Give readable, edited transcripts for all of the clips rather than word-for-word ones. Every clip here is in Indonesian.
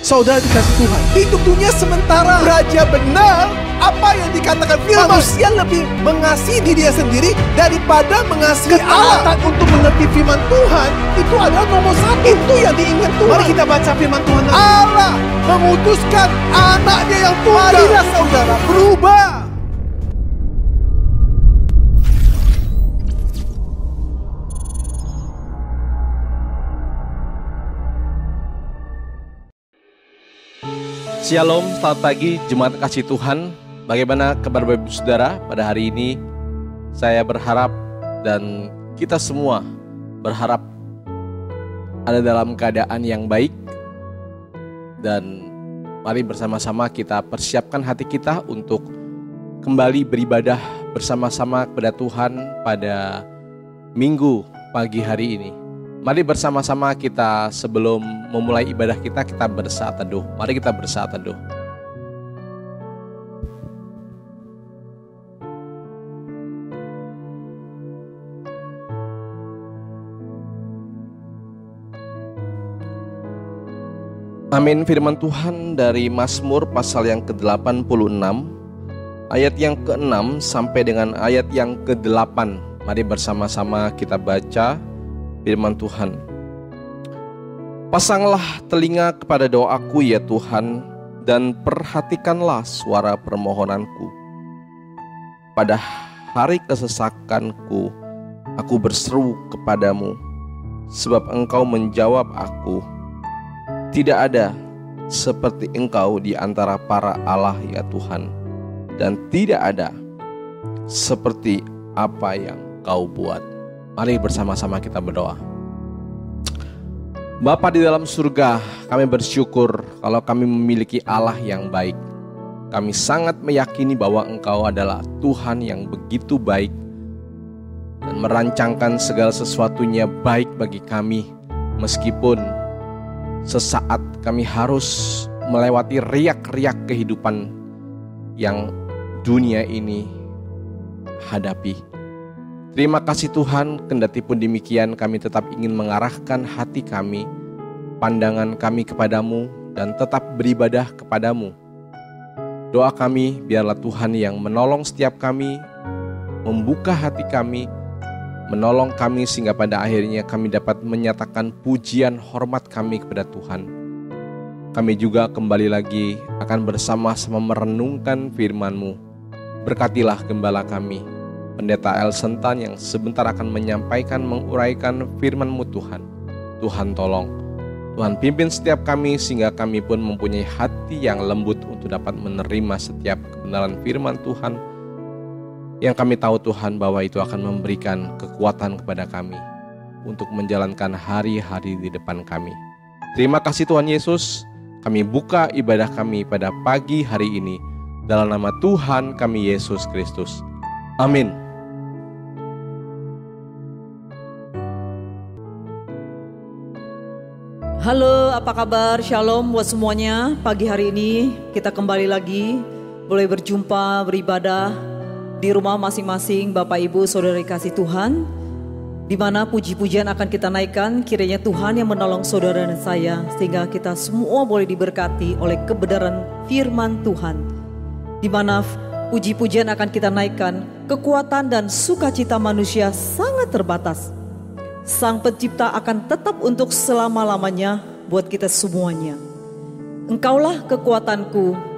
Saudara dikasih Tuhan, hidup dunia sementara. Raja benar, apa yang dikatakan firman, manusia lebih mengasihi diri dia sendiri daripada mengasihi Allah. Ketaatan untuk mengerti firman Tuhan itu adalah nomor satu. Itu yang diingat Tuhan. Mari kita baca firman Tuhan. Allah memutuskan anaknya yang tunggal. Marilah saudara berubah. Shalom, selamat pagi Jemaat Kasih Tuhan. Bagaimana kabar Bapak Ibu Saudara pada hari ini? Saya berharap dan kita semua berharap ada dalam keadaan yang baik. Dan mari bersama-sama kita persiapkan hati kita untuk kembali beribadah bersama-sama kepada Tuhan pada Minggu pagi hari ini. Mari bersama-sama kita sebelum memulai ibadah kita bersaat teduh. Mari kita bersaat teduh. Amin. Firman Tuhan dari Mazmur pasal yang ke-86, ayat yang ke-6 sampai dengan ayat yang ke-8. Mari bersama-sama kita baca firman Tuhan. Pasanglah telinga kepada doaku ya Tuhan, dan perhatikanlah suara permohonanku. Pada hari kesesakanku, aku berseru kepadamu, sebab Engkau menjawab aku. Tidak ada seperti Engkau di antara para Allah ya Tuhan, dan tidak ada seperti apa yang Kau buat. Mari bersama-sama kita berdoa. Bapa di dalam surga, kami bersyukur kalau kami memiliki Allah yang baik. Kami sangat meyakini bahwa Engkau adalah Tuhan yang begitu baik dan merancangkan segala sesuatunya baik bagi kami, meskipun sesaat kami harus melewati riak-riak kehidupan yang dunia ini hadapi. Terima kasih Tuhan, kendati pun demikian kami tetap ingin mengarahkan hati kami, pandangan kami kepadamu, dan tetap beribadah kepadamu. Doa kami biarlah Tuhan yang menolong setiap kami, membuka hati kami, menolong kami sehingga pada akhirnya kami dapat menyatakan pujian hormat kami kepada Tuhan. Kami juga kembali lagi akan bersama-sama merenungkan firman-Mu. Berkatilah gembala kami, Pendeta Elson Tan yang sebentar akan menyampaikan, menguraikan firman-Mu Tuhan. Tuhan tolong, Tuhan pimpin setiap kami sehingga kami pun mempunyai hati yang lembut untuk dapat menerima setiap kebenaran firman Tuhan. Yang kami tahu Tuhan bahwa itu akan memberikan kekuatan kepada kami untuk menjalankan hari-hari di depan kami. Terima kasih Tuhan Yesus, kami buka ibadah kami pada pagi hari ini dalam nama Tuhan kami Yesus Kristus. Amin. Halo, apa kabar? Shalom buat semuanya. Pagi hari ini kita kembali lagi boleh berjumpa, beribadah di rumah masing-masing Bapak Ibu Saudara kasih Tuhan, di mana puji-pujian akan kita naikkan. Kiranya Tuhan yang menolong saudara dan saya sehingga kita semua boleh diberkati oleh kebenaran firman Tuhan, di mana puji-pujian akan kita naikkan. Kekuatan dan sukacita manusia sangat terbatas. Sang Pencipta akan tetap untuk selama-lamanya buat kita semuanya. Engkaulah kekuatanku.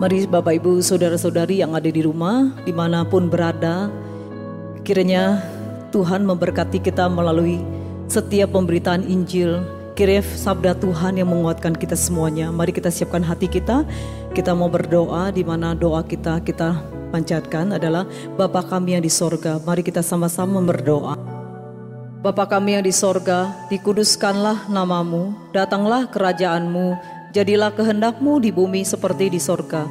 Mari Bapak Ibu Saudara-saudari yang ada di rumah, dimanapun berada, kiranya Tuhan memberkati kita melalui setiap pemberitaan Injil. Kiranya sabda Tuhan yang menguatkan kita semuanya. Mari kita siapkan hati kita. Kita mau berdoa, di mana doa kita panjatkan adalah Bapa kami yang di sorga. Mari kita sama-sama berdoa. Bapa kami yang di sorga, dikuduskanlah namamu, datanglah kerajaanmu, jadilah kehendakmu di bumi seperti di sorga.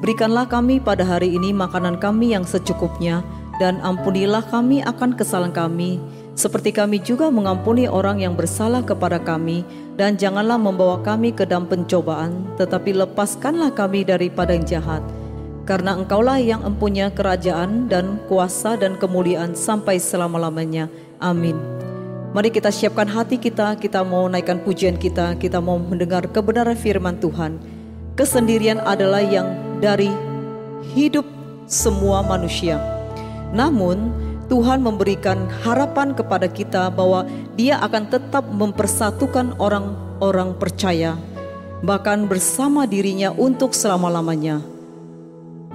Berikanlah kami pada hari ini makanan kami yang secukupnya, dan ampunilah kami akan kesalahan kami, seperti kami juga mengampuni orang yang bersalah kepada kami. Dan janganlah membawa kami ke dalam pencobaan, tetapi lepaskanlah kami daripada yang jahat. Karena Engkaulah yang empunya kerajaan dan kuasa dan kemuliaan sampai selama-lamanya. Amin. Mari kita siapkan hati kita, kita mau naikkan pujian kita mau mendengar kebenaran firman Tuhan. Kesendirian adalah yang dari hidup semua manusia. Namun Tuhan memberikan harapan kepada kita bahwa Dia akan tetap mempersatukan orang-orang percaya, bahkan bersama dirinya untuk selama-lamanya.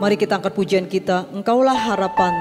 Mari kita angkat pujian kita, Engkaulah harapan.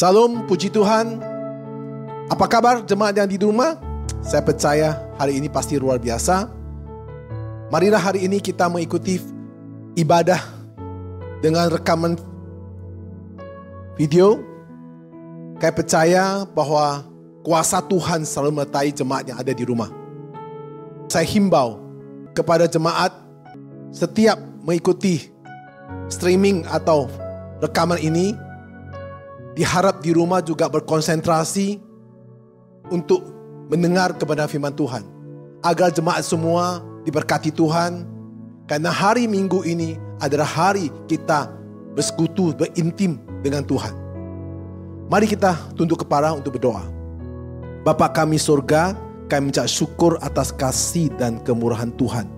Salam, puji Tuhan. Apa kabar jemaat yang di rumah? Saya percaya hari ini pasti luar biasa. Marilah hari ini kita mengikuti ibadah dengan rekaman video. Saya percaya bahwa kuasa Tuhan selalu menyertai jemaat yang ada di rumah. Saya himbau kepada jemaat setiap mengikuti streaming atau rekaman ini, diharap di rumah juga berkonsentrasi untuk mendengar kebenaran firman Tuhan, agar jemaat semua diberkati Tuhan. Karena hari Minggu ini adalah hari kita bersekutu, berintim dengan Tuhan. Mari kita tunduk kepala untuk berdoa. Bapa kami surga, kami mengucap syukur atas kasih dan kemurahan Tuhan.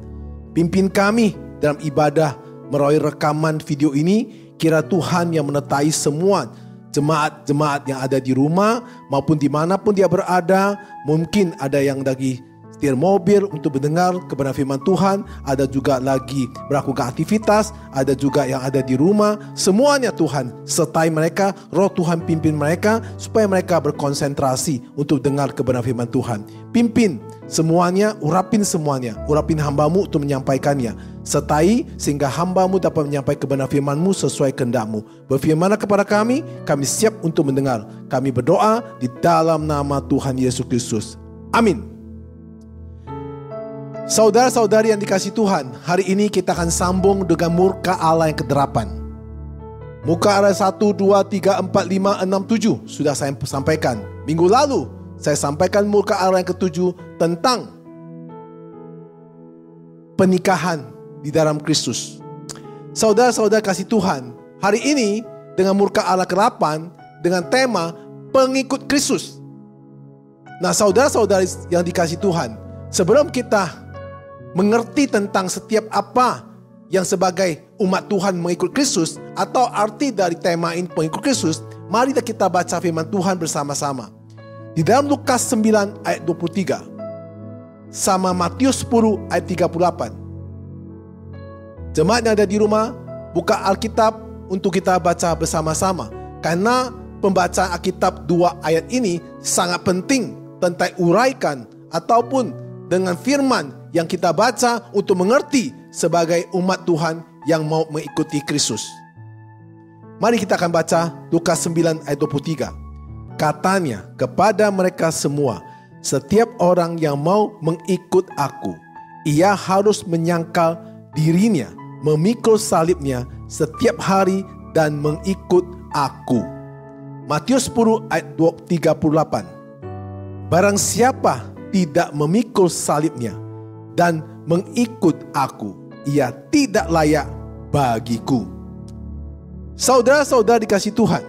Pimpin kami dalam ibadah melalui rekaman video ini. Kira Tuhan yang menyertai semua jemaat-jemaat yang ada di rumah maupun dimanapun dia berada. Mungkin ada yang lagi setir mobil untuk mendengar kebenaran firman Tuhan, ada juga lagi melakukan aktivitas, ada juga yang ada di rumah. Semuanya Tuhan sertai mereka, roh Tuhan pimpin mereka supaya mereka berkonsentrasi untuk dengar kebenaran firman Tuhan. Pimpin semuanya, urapin hamba-Mu untuk menyampaikannya. Sertai sehingga hamba-Mu dapat menyampaikan kebenaran firman-Mu sesuai kehendak-Mu. Berfirmanlah kepada kami siap untuk mendengar. Kami berdoa di dalam nama Tuhan Yesus Kristus. Amin. Saudara-saudari yang dikasihi Tuhan, hari ini kita akan sambung dengan murka Allah yang ke-8. Murka Allah 1, 2, 3, 4, 5, 6, 7 sudah saya sampaikan. Minggu lalu saya sampaikan murka Allah yang ke-7 tentang pernikahan di dalam Kristus. Saudara-saudara kasih Tuhan, hari ini dengan murka Allah ke-8 dengan tema pengikut Kristus. Nah, saudara-saudari yang dikasih Tuhan, sebelum kita mengerti tentang setiap apa yang sebagai umat Tuhan mengikut Kristus atau arti dari tema ini pengikut Kristus, mari kita baca firman Tuhan bersama-sama. Di dalam Lukas 9 ayat 23 sama Matius 10 ayat 38. Jemaat yang ada di rumah, buka Alkitab untuk kita baca bersama-sama. Karena pembacaan Alkitab 2 ayat ini sangat penting tentang uraikan ataupun dengan firman yang kita baca untuk mengerti sebagai umat Tuhan yang mau mengikuti Kristus. Mari kita akan baca Lukas 9 ayat 23. Katanya kepada mereka semua, setiap orang yang mau mengikut aku, ia harus menyangkal dirinya, memikul salibnya setiap hari dan mengikut aku. Matius 10 ayat 38. Barang siapa tidak memikul salibnya dan mengikut aku, ia tidak layak bagiku. Saudara-saudara dikasihi Tuhan,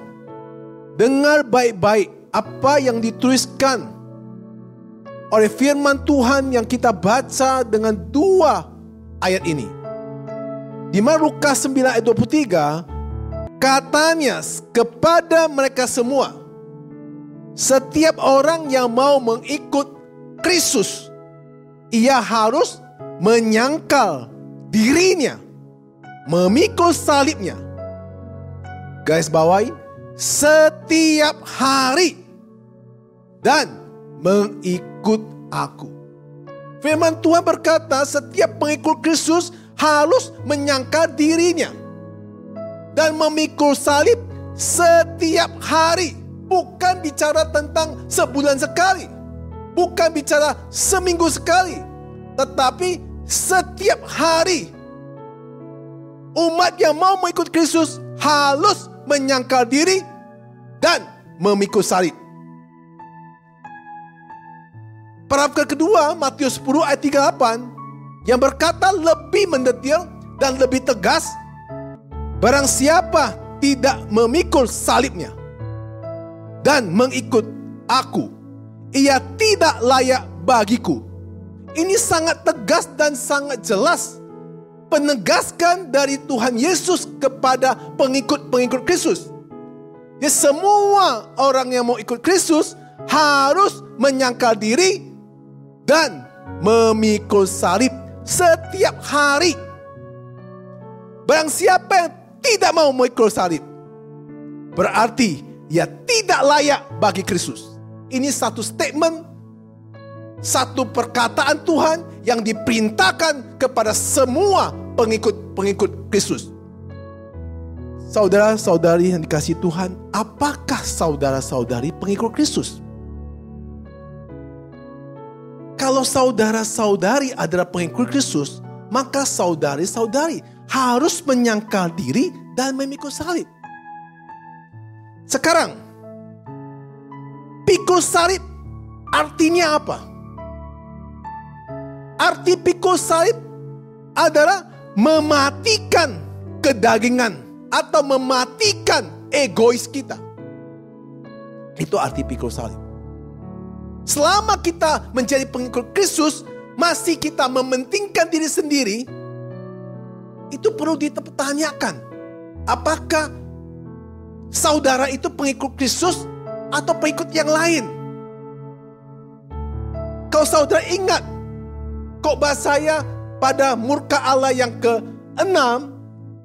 dengar baik-baik apa yang dituliskan oleh firman Tuhan yang kita baca dengan 2 ayat ini. Di mana Lukas 9 ayat 23, katanya kepada mereka semua, setiap orang yang mau mengikut Kristus, ia harus menyangkal dirinya, memikul salibnya. Garis bawahi, setiap hari dan mengikut aku. Firman Tuhan berkata setiap pengikut Kristus harus menyangkal dirinya dan memikul salib setiap hari. Bukan bicara tentang sebulan sekali, bukan bicara seminggu sekali, tetapi setiap hari. Umat yang mau mengikut Kristus harus menyangkal diri dan memikul salib. Paragraf kedua Matius 10 ayat 38 yang berkata lebih mendetail dan lebih tegas, barang siapa tidak memikul salibnya dan mengikut aku, ia tidak layak bagiku. Ini sangat tegas dan sangat jelas penegaskan dari Tuhan Yesus kepada pengikut-pengikut Kristus. Ya, semua orang yang mau ikut Kristus harus menyangkal diri dan memikul salib setiap hari. Barang siapa yang tidak mau memikul salib, berarti ia tidak layak bagi Kristus. Ini satu statement satu perkataan Tuhan yang diperintahkan kepada semua pengikut Kristus. Saudara-saudari yang dikasihi Tuhan, apakah saudara-saudari pengikut Kristus? Kalau saudara-saudari adalah pengikut Kristus, maka saudari-saudari harus menyangkal diri dan memikul salib. Sekarang, pikul salib artinya apa? Arti pikul salib adalah mematikan kedagingan atau mematikan egois kita. Itu arti pikul salib. Selama kita menjadi pengikut Kristus, masih kita mementingkan diri sendiri, itu perlu dipertanyakan. Apakah saudara itu pengikut Kristus atau pengikut yang lain? Kalau saudara ingat khotbah saya pada murka Allah yang ke-6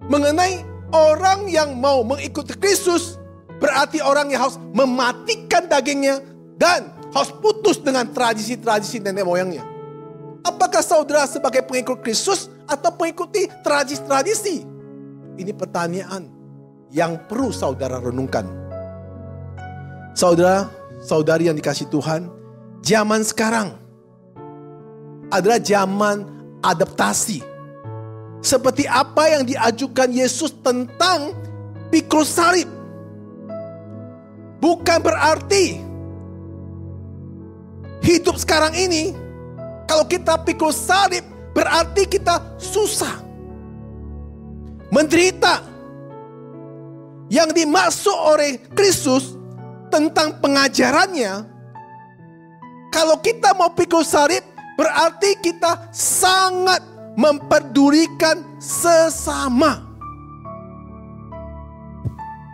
mengenai orang yang mau mengikuti Kristus, berarti orang yang harus mematikan dagingnya dan harus putus dengan tradisi-tradisi nenek moyangnya. Apakah saudara sebagai pengikut Kristus atau mengikuti tradisi-tradisi? Ini pertanyaan yang perlu saudara renungkan. Saudara-saudari yang dikasihi Tuhan, zaman sekarang adalah zaman adaptasi. Seperti apa yang diajukan Yesus tentang pikul salib. Bukan berarti hidup sekarang ini, kalau kita pikul salib, berarti kita susah, menderita. Yang dimaksud oleh Kristus tentang pengajarannya, kalau kita mau pikul salib, berarti kita sangat mempedulikan sesama.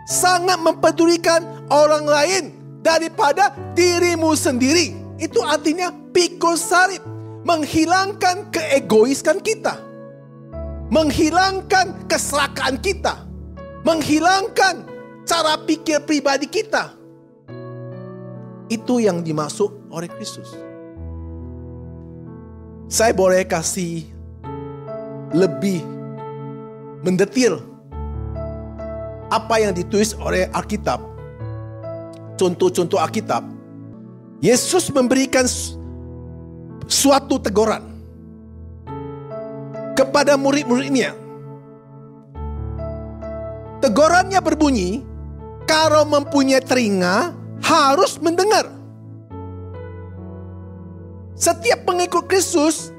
Sangat mempedulikan orang lain daripada dirimu sendiri. Itu artinya pikul salib. Menghilangkan keegoiskan kita. Menghilangkan keserakaan kita. Menghilangkan cara pikir pribadi kita. Itu yang dimaksud oleh Kristus. Saya boleh kasih lebih mendetil apa yang ditulis oleh Alkitab. Contoh-contoh Alkitab. Yesus memberikan suatu teguran kepada murid-muridnya. Tegurannya berbunyi, kalau mempunyai telinga harus mendengar. Setiap pengikut Kristus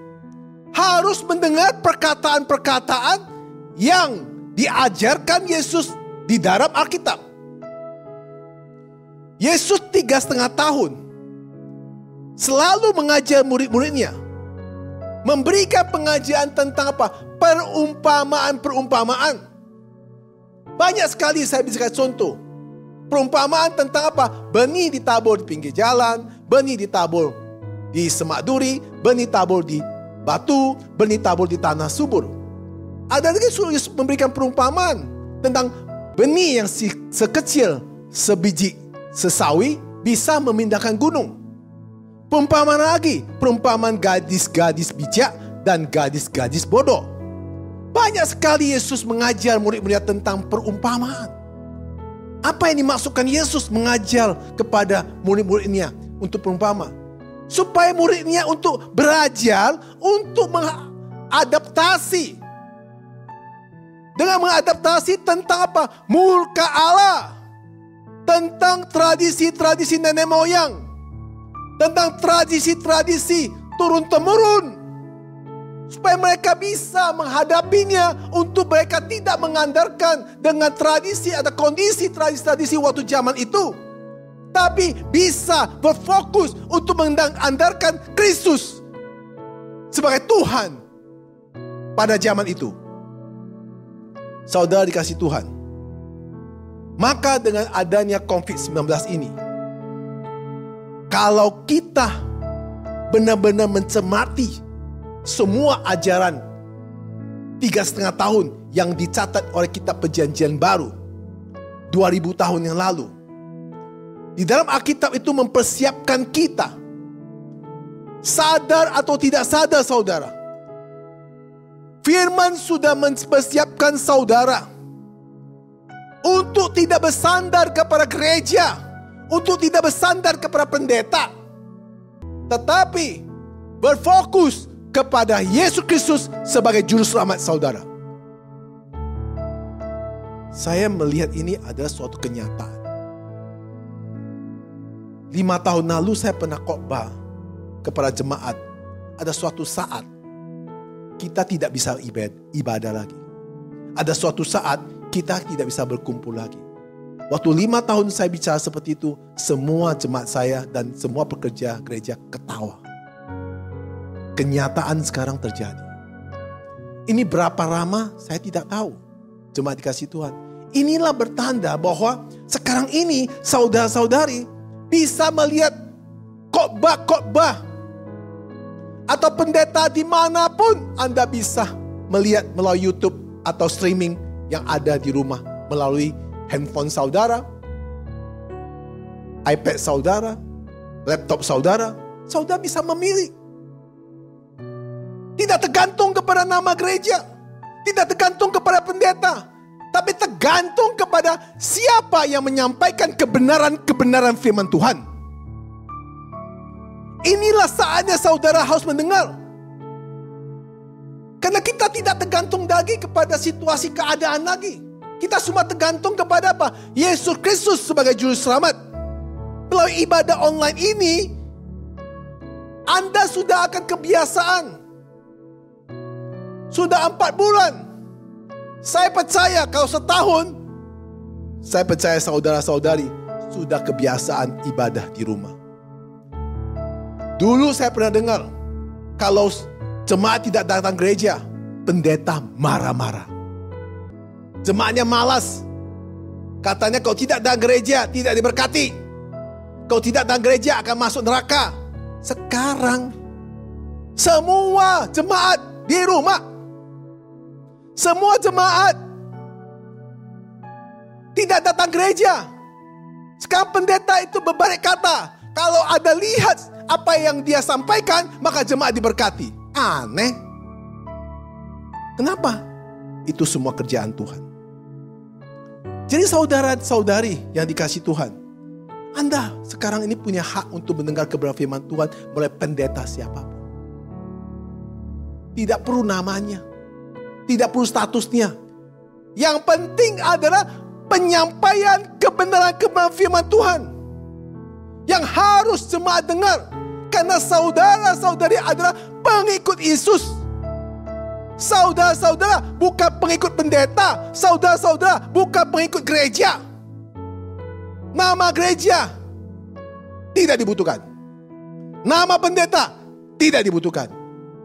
harus mendengar perkataan-perkataan yang diajarkan Yesus di dalam Alkitab. Yesus 3,5 tahun selalu mengajar murid-muridnya. Memberikan pengajaran tentang apa? Perumpamaan-perumpamaan. Banyak sekali saya bisa kasih contoh. Perumpamaan tentang apa? Benih ditabur di pinggir jalan, benih ditabur di semak duri, benih tabur di batu, benih tabur di tanah subur. Ada lagi Yesus memberikan perumpamaan tentang benih yang sekecil sebiji sesawi bisa memindahkan gunung. Perumpamaan lagi, perumpamaan gadis-gadis bijak dan gadis-gadis bodoh. Banyak sekali Yesus mengajar murid-muridnya tentang perumpamaan. Apa yang dimaksudkan Yesus mengajar kepada murid-muridnya untuk perumpamaan? Supaya muridnya untuk belajar, untuk mengadaptasi. Dengan mengadaptasi tentang apa? Murka Allah. Tentang tradisi-tradisi nenek moyang. Tentang tradisi-tradisi turun-temurun. Supaya mereka bisa menghadapinya. Untuk mereka tidak mengandalkan dengan tradisi atau kondisi tradisi-tradisi waktu zaman itu. Tapi bisa berfokus untuk mengandalkan Kristus sebagai Tuhan pada zaman itu. Saudara dikasihi Tuhan. Maka dengan adanya COVID-19 ini, kalau kita benar-benar mencermati semua ajaran 3,5 tahun yang dicatat oleh kitab Perjanjian Baru 2000 tahun yang lalu, di dalam Alkitab itu mempersiapkan kita Sadar atau tidak sadar saudara, firman sudah mempersiapkan saudara untuk tidak bersandar kepada gereja, untuk tidak bersandar kepada pendeta, tetapi berfokus kepada Yesus Kristus sebagai juru selamat saudara. Saya melihat ini adalah suatu kenyataan. 5 tahun lalu saya pernah khotbah kepada jemaat. Ada suatu saat kita tidak bisa ibadah lagi. Ada suatu saat kita tidak bisa berkumpul lagi. Waktu 5 tahun saya bicara seperti itu, semua jemaat saya dan semua pekerja gereja ketawa. Kenyataan sekarang terjadi. Ini berapa lama saya tidak tahu. Jemaat dikasih Tuhan. Inilah bertanda bahwa sekarang ini saudara-saudari bisa melihat khotbah-khotbah atau pendeta dimanapun Anda bisa melihat melalui YouTube atau streaming yang ada di rumah, melalui handphone saudara, iPad saudara, laptop saudara. Saudara bisa memilih. Tidak tergantung kepada nama gereja, tidak tergantung kepada pendeta, tapi tergantung kepada siapa yang menyampaikan kebenaran-kebenaran firman Tuhan. Inilah saatnya saudara harus mendengar. Karena kita tidak tergantung lagi kepada situasi keadaan lagi. Kita semua tergantung kepada apa? Yesus Kristus sebagai juru selamat. Melalui ibadah online ini, Anda sudah akan kebiasaan. Sudah 4 bulan. Saya percaya kalau setahun, saya percaya saudara-saudari sudah kebiasaan ibadah di rumah. Dulu saya pernah dengar, kalau jemaat tidak datang gereja, pendeta marah-marah. Jemaatnya malas. Katanya kalau tidak datang gereja, tidak diberkati. Kalau tidak datang gereja akan masuk neraka. Sekarang, semua jemaat di rumah. Semua jemaat tidak datang gereja. Sekarang pendeta itu berbalik kata, kalau ada lihat apa yang dia sampaikan, maka jemaat diberkati. Aneh. Kenapa? Itu semua kerjaan Tuhan. Jadi saudara-saudari yang dikasih Tuhan, Anda sekarang ini punya hak untuk mendengar kebenaran firman Tuhan melalui pendeta siapapun. Tidak perlu namanya, tidak perlu statusnya. Yang penting adalah penyampaian kebenaran-kebenaran firman Tuhan yang harus jemaat dengar. Karena saudara-saudari adalah pengikut Yesus. Saudara-saudara bukan pengikut pendeta. Saudara-saudara bukan pengikut gereja. Nama gereja tidak dibutuhkan. Nama pendeta tidak dibutuhkan.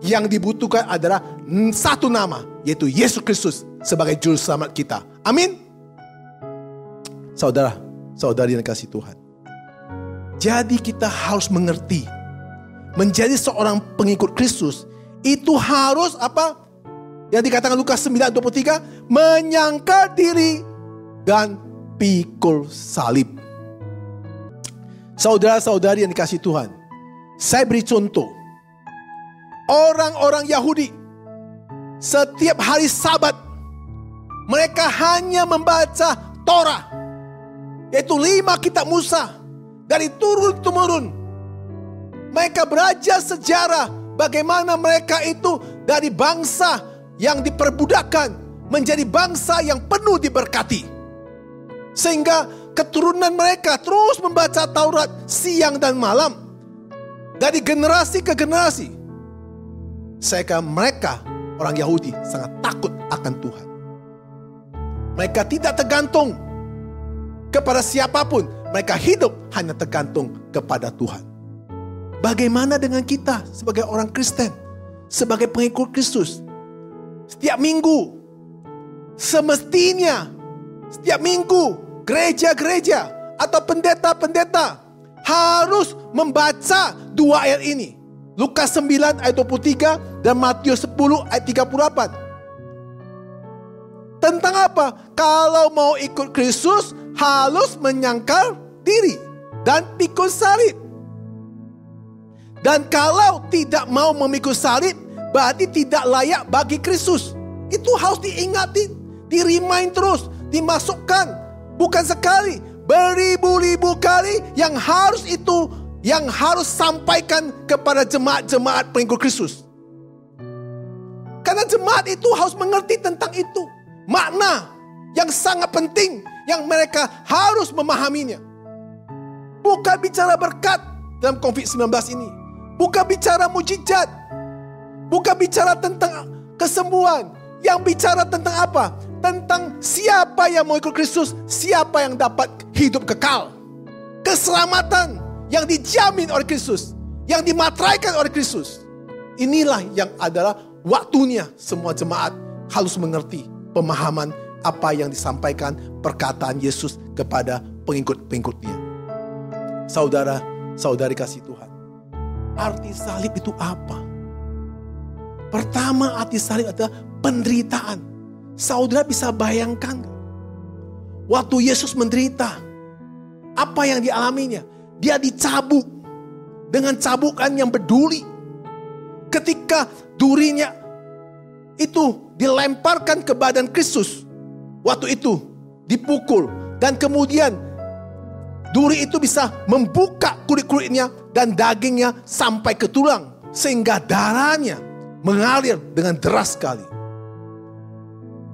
Yang dibutuhkan adalah satu nama, yaitu Yesus Kristus sebagai juru selamat kita. Amin. Saudara, saudari yang dikasihi Tuhan. Jadi kita harus mengerti, menjadi seorang pengikut Kristus itu harus apa? Yang dikatakan Lukas 9:23, menyangkal diri dan pikul salib. Saudara-saudari yang dikasihi Tuhan, saya beri contoh. Orang-orang Yahudi setiap hari Sabat mereka hanya membaca Torah, yaitu 5 kitab Musa dari turun-temurun. Mereka belajar sejarah bagaimana mereka itu dari bangsa yang diperbudakkan menjadi bangsa yang penuh diberkati. Sehingga keturunan mereka terus membaca Taurat siang dan malam. Dari generasi ke generasi. Sehingga mereka, orang Yahudi, sangat takut akan Tuhan. Mereka tidak tergantung kepada siapapun. Mereka hidup hanya tergantung kepada Tuhan. Bagaimana dengan kita sebagai orang Kristen, sebagai pengikut Kristus? Setiap minggu, semestinya, setiap minggu, gereja-gereja atau pendeta-pendeta harus membaca 2 ayat ini. Lukas 9 ayat 23 dan Matius 10 ayat 38. Tentang apa? Kalau mau ikut Kristus harus menyangkal diri dan pikul salib. Dan kalau tidak mau memikul salib, berarti tidak layak bagi Kristus. Itu harus diingati, di-remind terus, dimasukkan. Bukan sekali, beribu-ribu kali yang harus itu, yang harus sampaikan kepada jemaat-jemaat pengikut Kristus. Karena jemaat itu harus mengerti tentang itu. Makna yang sangat penting yang mereka harus memahaminya. Bukan bicara berkat dalam COVID-19 ini. Bukan bicara mujizat. Bukan bicara tentang kesembuhan. Yang bicara tentang apa? Tentang siapa yang mau ikut Kristus, siapa yang dapat hidup kekal. Keselamatan yang dijamin oleh Kristus, yang dimateraikan oleh Kristus. Inilah yang adalah waktunya semua jemaat harus mengerti pemahaman apa yang disampaikan perkataan Yesus kepada pengikut-pengikutnya. Saudara, saudari kasih Tuhan. Arti salib itu apa? Pertama, arti salib adalah penderitaan. Saudara bisa bayangkan waktu Yesus menderita, apa yang dialaminya? Dia dicabuk dengan cabukan yang berduri. Ketika durinya itu dilemparkan ke badan Kristus, waktu itu dipukul, dan kemudian duri itu bisa membuka kulit-kulitnya dan dagingnya sampai ke tulang, sehingga darahnya mengalir dengan deras sekali.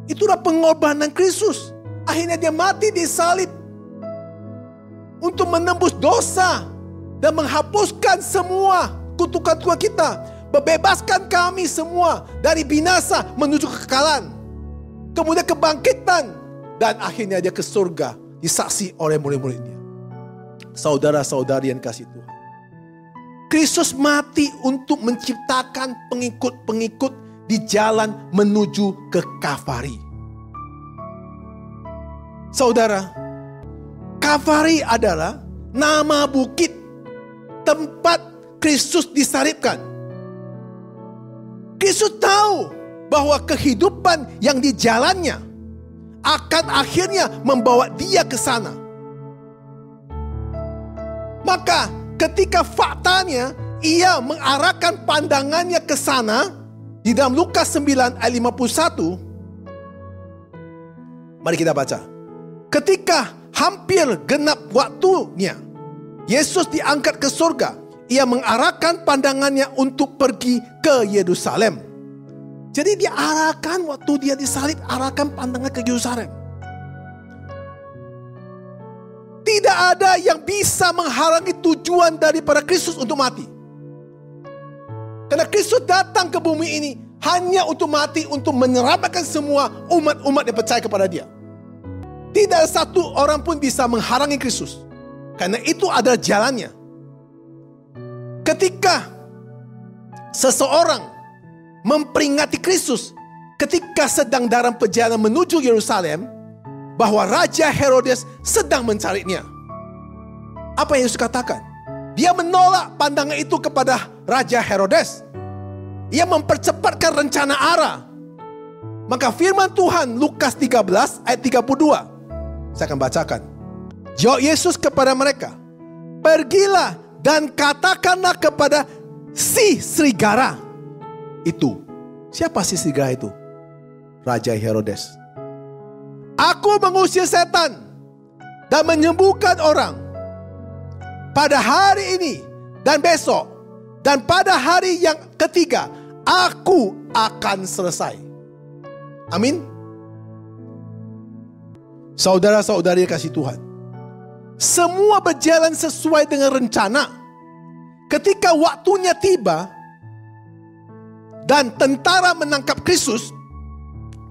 Itulah pengorbanan Kristus. Akhirnya dia mati di salib untuk menembus dosa dan menghapuskan semua kutukan Tuhan kita, membebaskan kami semua dari binasa menuju kekekalan, kemudian kebangkitan, dan akhirnya dia ke surga disaksi oleh murid-muridnya. Saudara-saudari yang kasih Tuhan, Kristus mati untuk menciptakan pengikut-pengikut di jalan menuju ke Kalvari. Saudara, Kalvari adalah nama bukit tempat Kristus disalibkan. Kristus tahu bahwa kehidupan yang dijalannya akan akhirnya membawa dia ke sana. Maka ketika faktanya ia mengarahkan pandangannya ke sana, di dalam Lukas 9 ayat 51, mari kita baca. Ketika hampir genap waktunya, Yesus diangkat ke surga. Ia mengarahkan pandangannya untuk pergi ke Yerusalem. Jadi dia arahkan waktu dia disalib, arahkan pandangan ke Yerusalem. Tidak ada yang bisa menghalangi tujuan daripada Kristus untuk mati. Karena Kristus datang ke bumi ini hanya untuk mati, untuk menyelamatkan semua umat-umat yang percaya kepada dia. Tidak ada satu orang pun bisa menghalangi Kristus. Karena itu adalah jalannya. Ketika seseorang memperingati Kristus ketika sedang dalam perjalanan menuju Yerusalem, bahwa Raja Herodes sedang mencarinya. Apa yang Yesus katakan? Dia menolak pandangan itu kepada Raja Herodes. Ia mempercepatkan rencana arah. Maka firman Tuhan Lukas 13 ayat 32. Saya akan bacakan. Jawab Yesus kepada mereka, pergilah dan katakanlah kepada si serigala itu. Siapa si serigala itu? Raja Herodes. Aku mengusir setan dan menyembuhkan orang pada hari ini dan besok, dan pada hari yang ketiga aku akan selesai. Amin. Saudara-saudari kasih Tuhan, semua berjalan sesuai dengan rencana. Ketika waktunya tiba dan tentara menangkap Kristus,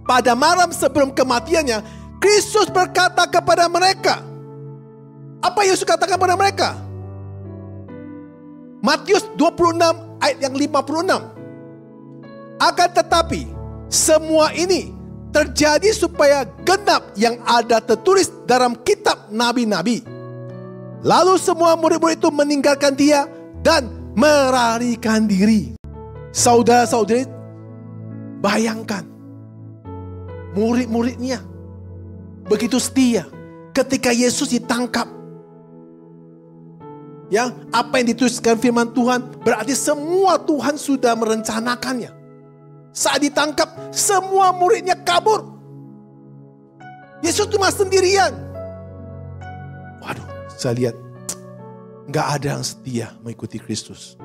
pada malam sebelum kematiannya, Kristus berkata kepada mereka. Apa Yesus katakan kepada mereka? Matius 26 ayat yang 56. Akan tetapi semua ini terjadi supaya genap yang ada tertulis dalam kitab nabi-nabi. Lalu semua murid-murid itu meninggalkan dia dan melarikan diri. Saudara-saudari, bayangkan murid-muridnya begitu setia ketika Yesus ditangkap. Ya, apa yang dituliskan firman Tuhan berarti semua Tuhan sudah merencanakannya. Saat ditangkap, semua muridnya kabur. Yesus cuma sendirian. Waduh, saya lihat nggak ada yang setia mengikuti Kristus.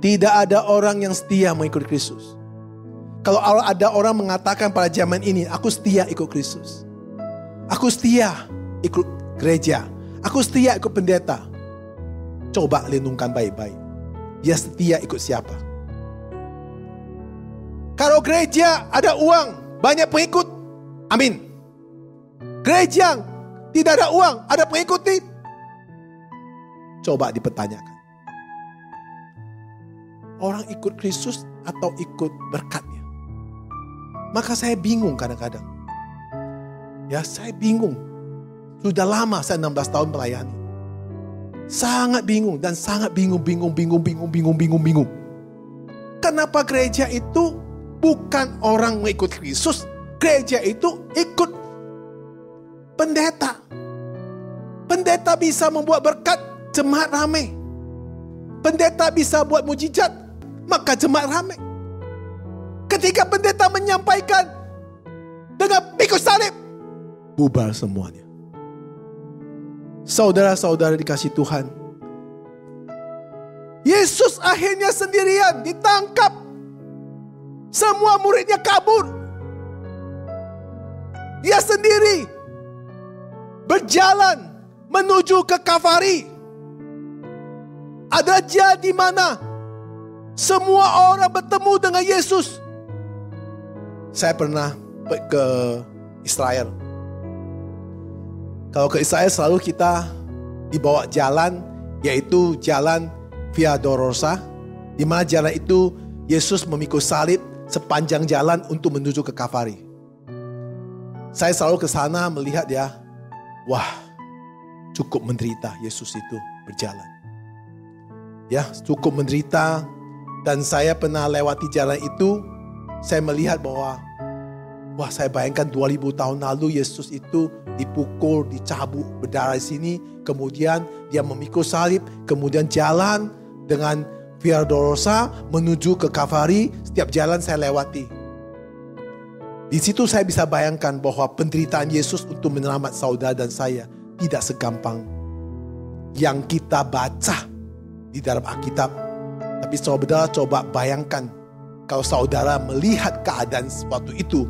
Tidak ada orang yang setia mengikuti Kristus. Kalau ada orang mengatakan pada zaman ini, aku setia ikut Kristus, aku setia ikut gereja, aku setia ikut pendeta. Coba renungkan baik-baik. Dia setia ikut siapa? Kalau gereja ada uang, banyak pengikut, amin. Gereja tidak ada uang, ada pengikut, coba dipertanyakan. Orang ikut Kristus atau ikut berkatnya? Maka saya bingung kadang-kadang. Ya, saya bingung. Sudah lama saya 16 tahun melayani. Sangat bingung dan sangat bingung. Kenapa gereja itu bukan orang mengikut Kristus? Gereja itu ikut pendeta. Pendeta bisa membuat berkat, jemaat ramai. Pendeta bisa buat mujizat, maka jemaat ramai. Ketika pendeta menyampaikan dengan pikul salib, bubar semuanya. Saudara-saudara dikasih Tuhan, Yesus akhirnya sendirian ditangkap. Semua muridnya kabur. Dia sendiri berjalan menuju ke Kalvari. Ada jalan di mana semua orang bertemu dengan Yesus. Saya pernah ke Israel. Kalau ke Israel selalu kita dibawa jalan, yaitu jalan Via Dolorosa, di mana jalan itu Yesus memikul salib sepanjang jalan untuk menuju ke Kalvari. Saya selalu ke sana melihat ya, wah, cukup menderita Yesus itu berjalan. Ya, cukup menderita. Dan saya pernah lewati jalan itu, saya melihat bahwa, wah, saya bayangkan 2000 tahun lalu Yesus itu dipukul, dicabut, berdarah di sini, kemudian dia memikul salib, kemudian jalan dengan Via Dolorosa menuju ke Kalvari. Setiap jalan saya lewati. Di situ saya bisa bayangkan bahwa penderitaan Yesus untuk menyelamat saudara dan saya tidak segampang yang kita baca di dalam Alkitab. Tapi saudara coba bayangkan kalau saudara melihat keadaan sesuatu itu,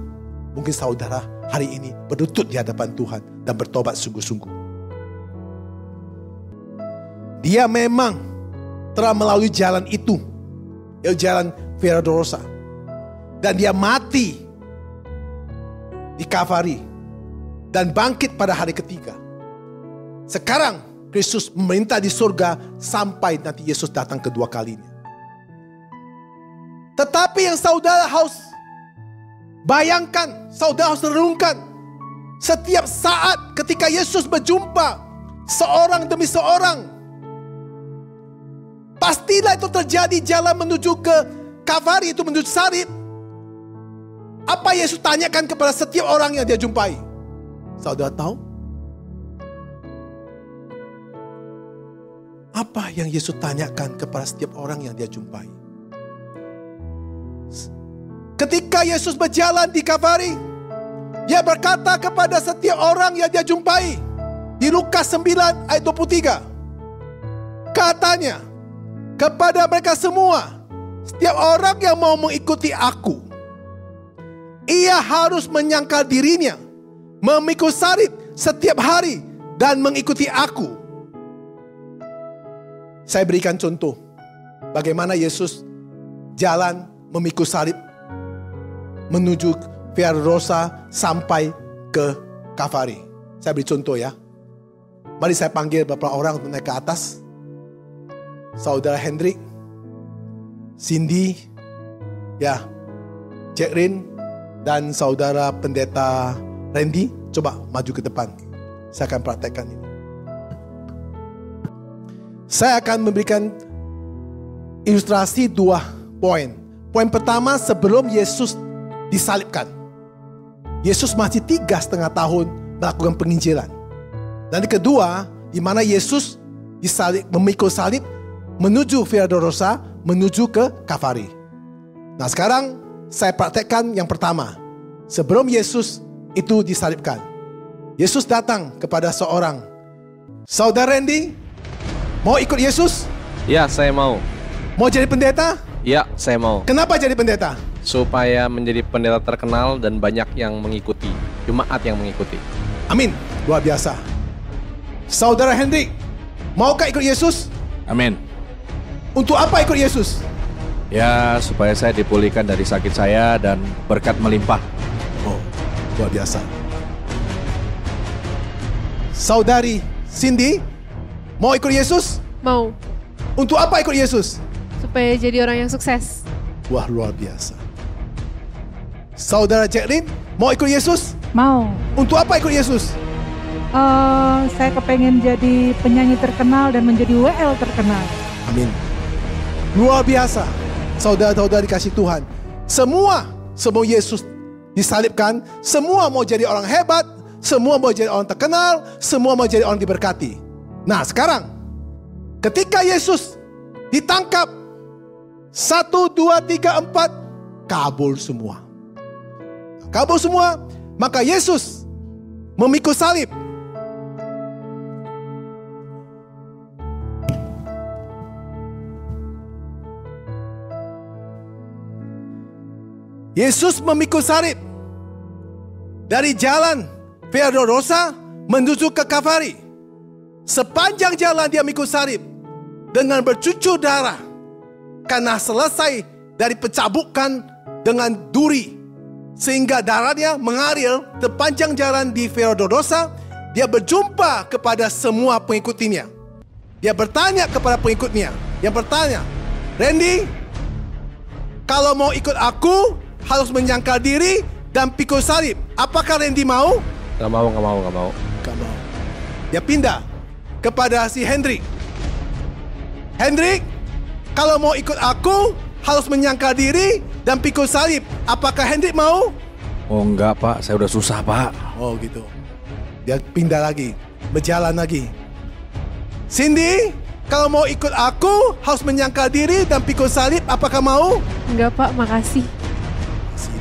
mungkin saudara hari ini berlutut di hadapan Tuhan dan bertobat sungguh-sungguh. Dia memang telah melalui jalan itu, yaitu jalan Via Dolorosa, dan dia mati di Kalvari dan bangkit pada hari ketiga. Sekarang Kristus memerintah di surga sampai nanti Yesus datang kedua kalinya. Tetapi yang saudara harus bayangkan, saudara harus renungkan, setiap saat ketika Yesus berjumpa seorang demi seorang, pastilah itu terjadi jalan menuju ke Kalvari, itu menuju salib. Apa Yesus tanyakan kepada setiap orang yang dia jumpai? Saudara tahu? Apa yang Yesus tanyakan kepada setiap orang yang dia jumpai? Ketika Yesus berjalan di Kalvari, dia berkata kepada setiap orang yang dia jumpai. Di Lukas 9 ayat 23. Katanya kepada mereka semua, setiap orang yang mau mengikuti aku, ia harus menyangkal dirinya, memikul salib setiap hari dan mengikuti aku. Saya berikan contoh bagaimana Yesus jalan memikul salib menuju Via Dolorosa sampai ke Kalvari. Saya beri contoh ya. Mari saya panggil beberapa orang untuk naik ke atas. Saudara Hendrik, Cindy, ya, Jacqueline, dan saudara pendeta Randy, coba maju ke depan. Saya akan praktekkan ini. Saya akan memberikan ilustrasi 2 poin. Poin pertama, sebelum Yesus disalibkan, Yesus masih 3,5 tahun melakukan penginjilan. Dan kedua, di mana Yesus memikul salib menuju Via Dolorosa, menuju ke Kalvari. Nah sekarang saya praktekkan yang pertama. Sebelum Yesus itu disalibkan, Yesus datang kepada seorang, Saudara Randy, mau ikut Yesus? Ya, saya mau. Mau jadi pendeta? Ya, saya mau. Kenapa jadi pendeta? Supaya menjadi pendeta terkenal dan banyak yang mengikuti, jemaat yang mengikuti. Amin, luar biasa. Saudara Hendrik, maukah ikut Yesus? Amin. Untuk apa ikut Yesus? Ya, supaya saya dipulihkan dari sakit saya dan berkat melimpah. Oh, luar biasa. Saudari Cindy, mau ikut Yesus? Mau, Untuk apa ikut Yesus? supaya jadi orang yang sukses. Wah, luar biasa. Saudara Jacqueline, mau ikut Yesus? Mau. Untuk apa ikut Yesus? Saya kepengen jadi penyanyi terkenal dan menjadi WL terkenal. Amin. Luar biasa. Saudara-saudara dikasih Tuhan. Semua Yesus disalibkan. Semua mau jadi orang hebat. Semua mau jadi orang terkenal. Semua mau jadi orang diberkati. Nah sekarang, ketika Yesus ditangkap, 1, 2, 3, 4, kabur semua. Kabur semua. Maka Yesus memikul salib. Yesus memikul salib dari jalan Via Dolorosa menuju ke Kalvari. Sepanjang jalan dia mikul salib dengan bercucur darah karena selesai dari pencabukan dengan duri, sehingga darahnya mengalir sepanjang jalan di Via Dolorosa. Dia berjumpa kepada semua pengikutnya. Dia bertanya kepada pengikutnya. Yang bertanya, Randy, kalau mau ikut aku harus menyangkal diri dan pikul salib. Apakah Randy mau? Gak mau. Gak mau. Dia pindah kepada si Hendrik. Hendrik, kalau mau ikut aku harus menyangkal diri dan pikul salib. Apakah Hendrik mau? Oh enggak Pak, saya udah susah Pak. Oh gitu. Dia pindah lagi, berjalan lagi. Cindy, kalau mau ikut aku harus menyangkal diri dan pikul salib. Apakah mau? Enggak Pak, makasih.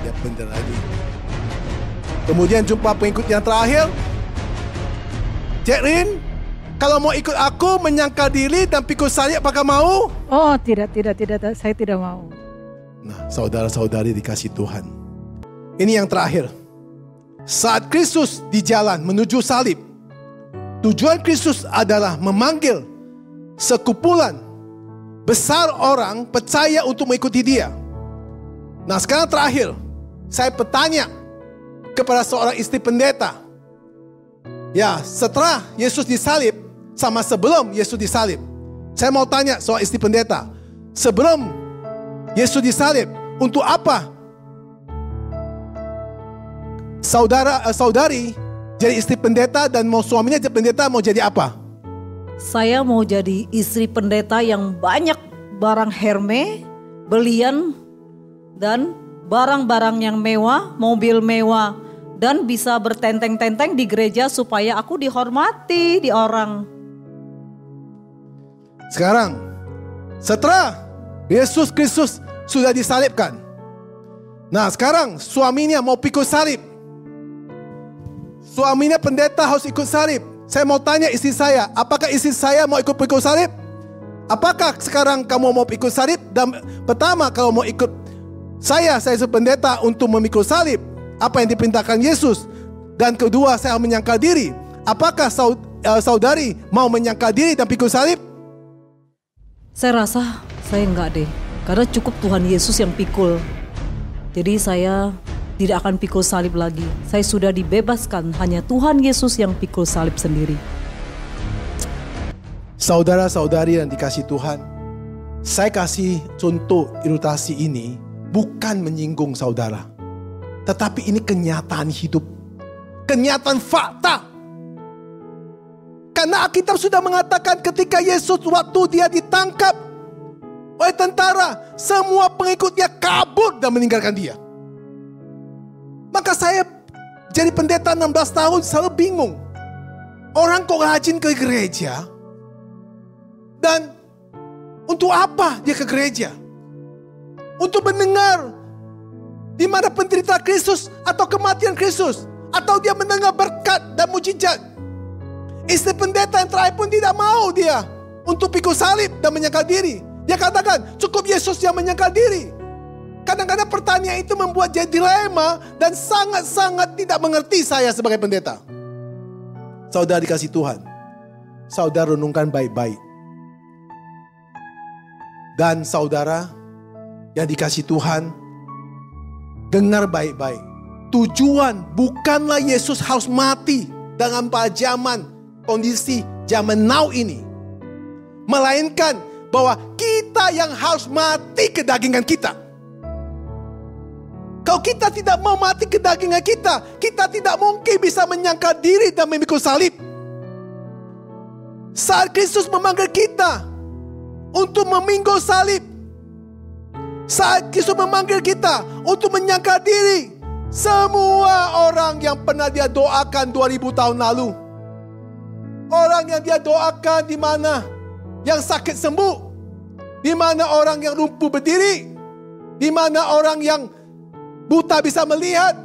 Dia pindah lagi. Kemudian jumpa pengikut yang terakhir. Jacqueline, kalau mau ikut aku menyangkal diri dan pikul salib, apakah mau? Oh tidak, saya tidak mau. Nah, saudara-saudari dikasih Tuhan. Ini yang terakhir. Saat Kristus di jalan menuju salib, tujuan Kristus adalah memanggil sekumpulan besar orang percaya untuk mengikuti dia. Nah sekarang terakhir, saya bertanya kepada seorang istri pendeta. Ya, setelah Yesus disalib sama sebelum Yesus disalib. Saya mau tanya soal istri pendeta. Sebelum Yesus disalib, untuk apa saudari jadi istri pendeta, dan mau suaminya jadi pendeta, mau jadi apa? Saya mau jadi istri pendeta yang banyak barang Hermes, belian, dan barang-barang yang mewah, mobil mewah, dan bisa bertenteng-tenteng di gereja supaya aku dihormati di orang. Sekarang, setelah Yesus Kristus sudah disalibkan, nah sekarang suaminya mau pikul salib. Suaminya pendeta harus ikut salib. Saya mau tanya istri saya, apakah istri saya mau ikut pikul salib? Apakah sekarang kamu mau ikut salib? Dan pertama, kalau mau ikut saya sebagai pendeta untuk memikul salib, apa yang diperintahkan Yesus. Dan kedua, saya menyangkal diri. Apakah saudari mau menyangkal diri dan pikul salib? Saya rasa saya enggak deh, karena cukup Tuhan Yesus yang pikul. Jadi saya tidak akan pikul salib lagi. Saya sudah dibebaskan, hanya Tuhan Yesus yang pikul salib sendiri. Saudara-saudari yang dikasih Tuhan, saya kasih contoh ilustrasi ini bukan menyinggung saudara, tetapi ini kenyataan hidup, kenyataan fakta. Karena Alkitab sudah mengatakan ketika Yesus waktu dia ditangkap oleh tentara, semua pengikutnya kabur dan meninggalkan dia. Maka saya jadi pendeta 16 tahun selalu bingung. Orang kok rajin ke gereja, Dan untuk apa dia ke gereja? Untuk mendengar di mana penderita Kristus atau kematian Kristus, atau dia mendengar berkat dan mujizat. Istri pendeta yang terakhir pun tidak mau dia untuk pikul salib dan menyangkal diri. Dia katakan cukup Yesus yang menyangkal diri. Kadang-kadang pertanyaan itu membuat jadi dilema dan sangat-sangat tidak mengerti saya sebagai pendeta. Saudara dikasih Tuhan, saudara renungkan baik-baik. Dan saudara yang dikasih Tuhan, dengar baik-baik. Tujuan bukanlah Yesus harus mati dalam zaman kondisi zaman now ini. Melainkan bahwa kita yang harus mati kedagingan kita. Kalau kita tidak mau mati kedagingan kita, kita tidak mungkin bisa menyangkal diri dan memikul salib. Saat Kristus memanggil kita untuk memikul salib, saat Kristus memanggil kita untuk menyangkal diri, semua orang yang pernah dia doakan 2000 tahun lalu, orang yang dia doakan di mana yang sakit sembuh, di mana orang yang lumpuh berdiri, di mana orang yang buta bisa melihat,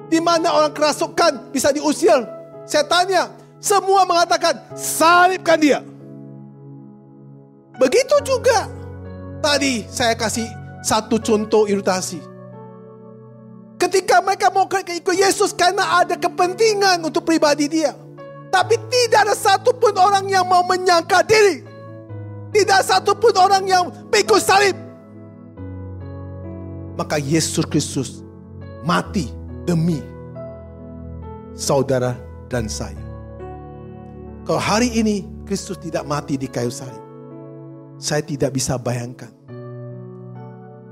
di mana orang kerasukan bisa diusir setannya, semua mengatakan salibkan dia. Begitu juga tadi saya kasih satu contoh ilustrasi. Ketika mereka mau ikut Yesus karena ada kepentingan untuk pribadi dia. Tapi tidak ada satupun orang yang mau menyangkal diri. Tidak satupun orang yang pikul salib. Maka Yesus Kristus mati demi saudara dan saya. Kalau hari ini Kristus tidak mati di kayu salib, saya tidak bisa bayangkan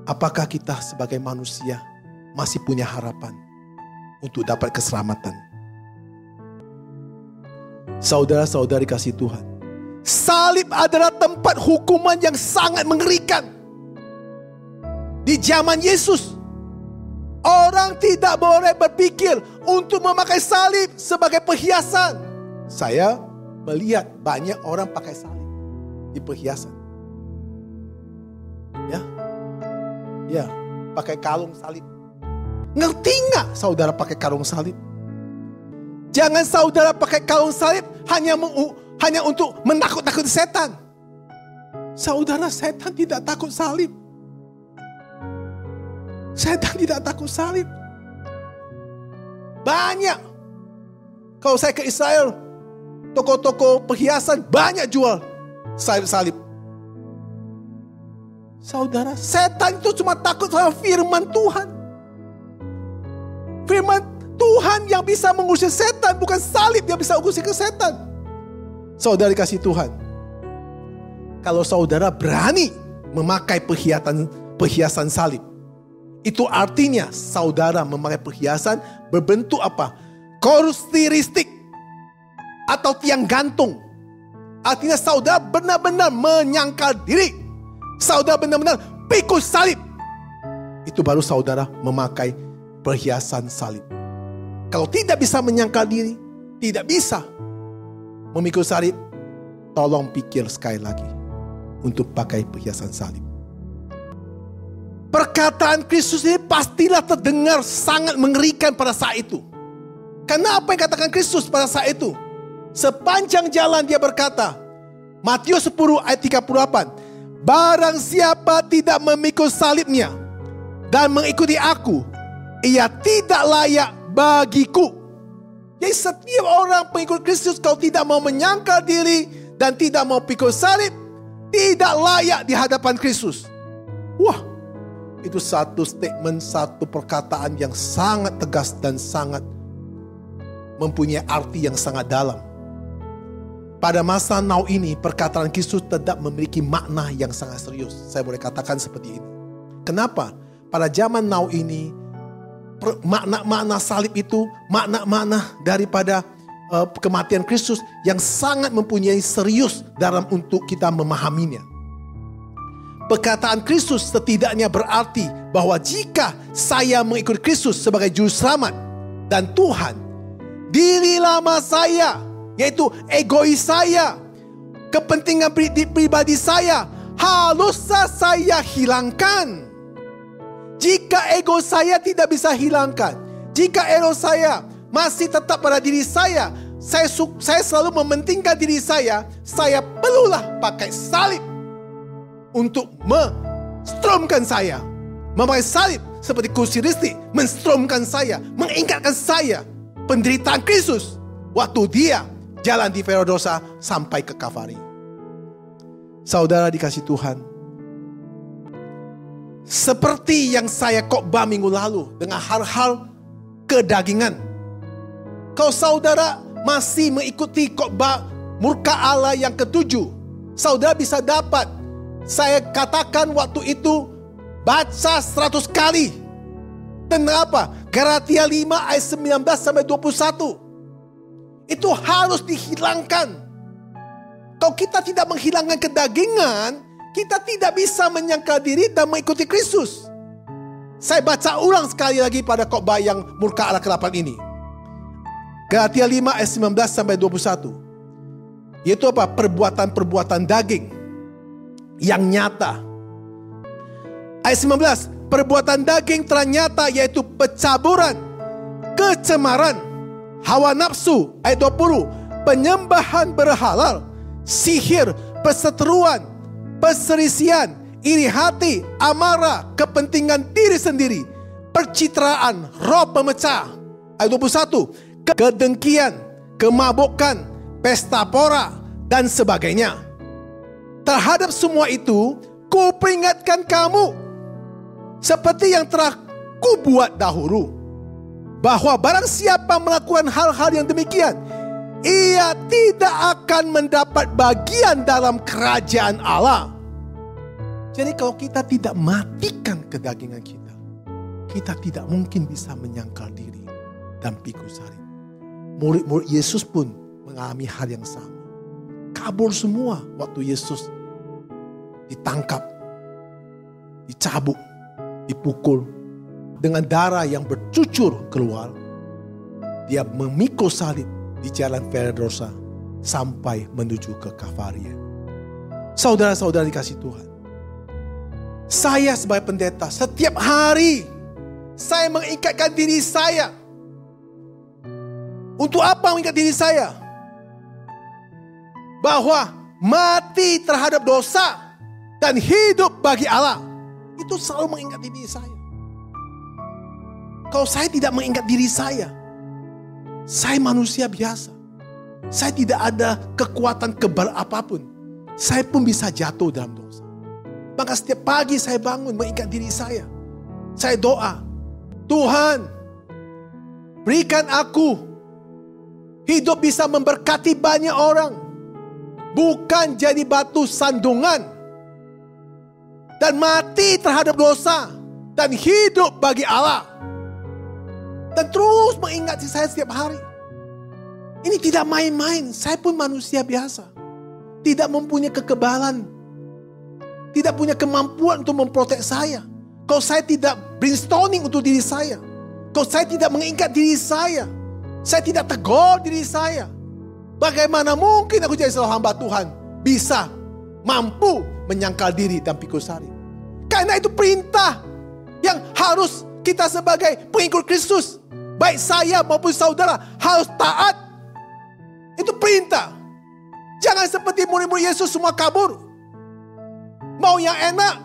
apakah kita sebagai manusia masih punya harapan untuk dapat keselamatan. Saudara-saudari kasih Tuhan, salib adalah tempat hukuman yang sangat mengerikan. Di zaman Yesus, orang tidak boleh berpikir untuk memakai salib sebagai perhiasan. Saya melihat banyak orang pakai salib di perhiasan. Ya, pakai kalung salib. Ngerti nggak saudara pakai kalung salib? Jangan saudara pakai kalung salib hanya untuk menakut-nakuti setan. Saudara, setan tidak takut salib. Setan tidak takut salib. Banyak. Kalau saya ke Israel, toko-toko perhiasan banyak jual salib-salib. Saudara, setan itu cuma takut sama firman Tuhan. Firman Tuhan yang bisa mengusir setan, bukan salib yang bisa mengusir ke setan. Saudara dikasih Tuhan, kalau saudara berani memakai perhiasan salib, itu artinya saudara memakai perhiasan berbentuk apa? Karakteristik atau tiang gantung. Artinya saudara benar-benar menyangkal diri. Saudara benar-benar pikul salib. Itu baru saudara memakai perhiasan salib. Kalau tidak bisa menyangkal diri, tidak bisa memikul salib, tolong pikir sekali lagi untuk pakai perhiasan salib. Perkataan Kristus ini pastilah terdengar sangat mengerikan pada saat itu. Karena apa yang katakan Kristus pada saat itu? Sepanjang jalan dia berkata, Matius 10 ayat 38, barang siapa tidak memikul salibnya dan mengikuti aku, ia tidak layak bagiku. Jadi setiap orang pengikut Kristus kalau tidak mau menyangkal diri dan tidak mau pikul salib, tidak layak di hadapan Kristus. Wah, itu satu statement, satu perkataan yang sangat tegas dan sangat mempunyai arti yang sangat dalam. Pada masa now ini, perkataan Kristus tetap memiliki makna yang sangat serius. Saya boleh katakan seperti ini. Kenapa? Pada zaman now ini, makna-makna salib itu, makna-makna daripada kematian Kristus yang sangat mempunyai serius dalam untuk kita memahaminya. Perkataan Kristus setidaknya berarti bahwa jika saya mengikuti Kristus sebagai juru selamat dan Tuhan, diri lama saya, yaitu egois saya, kepentingan pribadi saya haruslah saya hilangkan. Jika ego saya tidak bisa hilangkan, jika ego saya masih tetap pada diri saya selalu mementingkan diri saya perlulah pakai salib untuk menstromkan saya. Memakai salib seperti kursi listrik menstromkan saya, mengingatkan saya penderitaan Kristus waktu dia jalan di Ferodosa sampai ke Kalvari. Saudara dikasih Tuhan, seperti yang saya khotbah minggu lalu dengan hal-hal kedagingan, kalau saudara masih mengikuti khotbah murka Allah yang ke-7, saudara bisa dapat, saya katakan waktu itu, baca 100 kali. Dan apa? Galatia 5 ayat 19 sampai 21. Itu harus dihilangkan. Kalau kita tidak menghilangkan kedagingan, kita tidak bisa menyangkal diri dan mengikuti Kristus. Saya baca ulang sekali lagi pada khotbah yang murka Allah ke-8 ini. Galatia 5 ayat 19 sampai 21. Yaitu apa? Perbuatan-perbuatan daging yang nyata. Ayat 19, perbuatan daging telah nyata, yaitu pencaburan, kecemaran, hawa nafsu. Ayat 20, penyembahan berhala, sihir, perseteruan, perselisihan, iri hati, amarah, kepentingan diri sendiri, percitraan, roh pemecah. Ayat 21, kedengkian, kemabukan, pesta pora, dan sebagainya. Terhadap semua itu, ku peringatkan kamu, seperti yang telah kubuat dahulu, bahwa barang siapa melakukan hal-hal yang demikian, ia tidak akan mendapat bagian dalam kerajaan Allah. Jadi kalau kita tidak matikan kedagingan kita, kita tidak mungkin bisa menyangkal diri dan pikul salib. Murid-murid Yesus pun mengalami hal yang sama. Kabur semua waktu Yesus ditangkap, dicabuk, dipukul, dengan darah yang bercucur keluar. Dia memikul salib di jalan Ferodosa sampai menuju ke Kalvari. Saudara-saudara dikasih Tuhan, saya sebagai pendeta setiap hari saya mengingatkan diri saya. Untuk apa mengingat diri saya? Bahwa mati terhadap dosa dan hidup bagi Allah. Itu selalu mengingat diri saya. Kalau saya tidak mengingat diri saya manusia biasa. Saya tidak ada kekuatan kebal apapun. Saya pun bisa jatuh dalam dosa. Maka setiap pagi saya bangun mengingat diri saya. Saya doa, Tuhan, berikan aku hidup bisa memberkati banyak orang. Bukan jadi batu sandungan. Dan mati terhadap dosa dan hidup bagi Allah. Dan terus mengingati saya setiap hari. Ini tidak main-main. Saya pun manusia biasa. Tidak mempunyai kekebalan. Tidak punya kemampuan untuk memprotek saya. Kalau saya tidak brainstorming untuk diri saya. Kalau saya tidak mengingat diri saya tidak tegur diri saya. Bagaimana mungkin aku jadi seorang hamba Tuhan bisa mampu menyangkal diri dan pikul salib? Karena itu perintah yang harus kita sebagai pengikut Kristus, baik saya maupun saudara, harus taat. Itu perintah. Jangan seperti murid-murid Yesus semua kabur. Mau yang enak.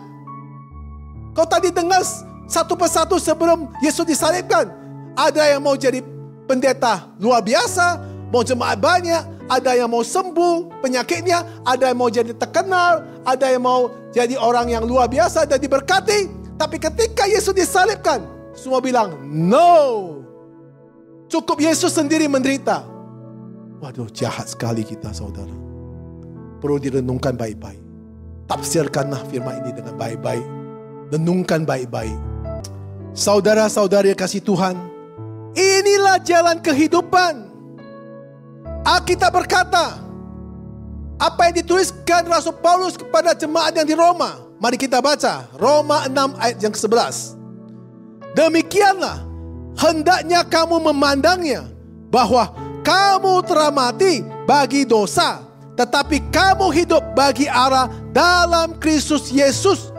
Kau tadi dengar satu persatu sebelum Yesus disalibkan. Ada yang mau jadi pendeta luar biasa, mau jemaat banyak, ada yang mau sembuh penyakitnya, ada yang mau jadi terkenal, ada yang mau jadi orang yang luar biasa dan diberkati. Tapi ketika Yesus disalibkan, semua bilang, no. Cukup Yesus sendiri menderita. Waduh, jahat sekali kita, saudara. Perlu direnungkan baik-baik. Tafsirkanlah firman ini dengan baik-baik. Renungkan baik-baik. Saudara-saudari kasih Tuhan, inilah jalan kehidupan. Alkitab berkata, apa yang dituliskan Rasul Paulus kepada jemaat yang di Roma. Mari kita baca Roma 6 ayat yang ke-11. Demikianlah hendaknya kamu memandangnya, bahwa kamu telah mati bagi dosa, tetapi kamu hidup bagi Allah dalam Kristus Yesus.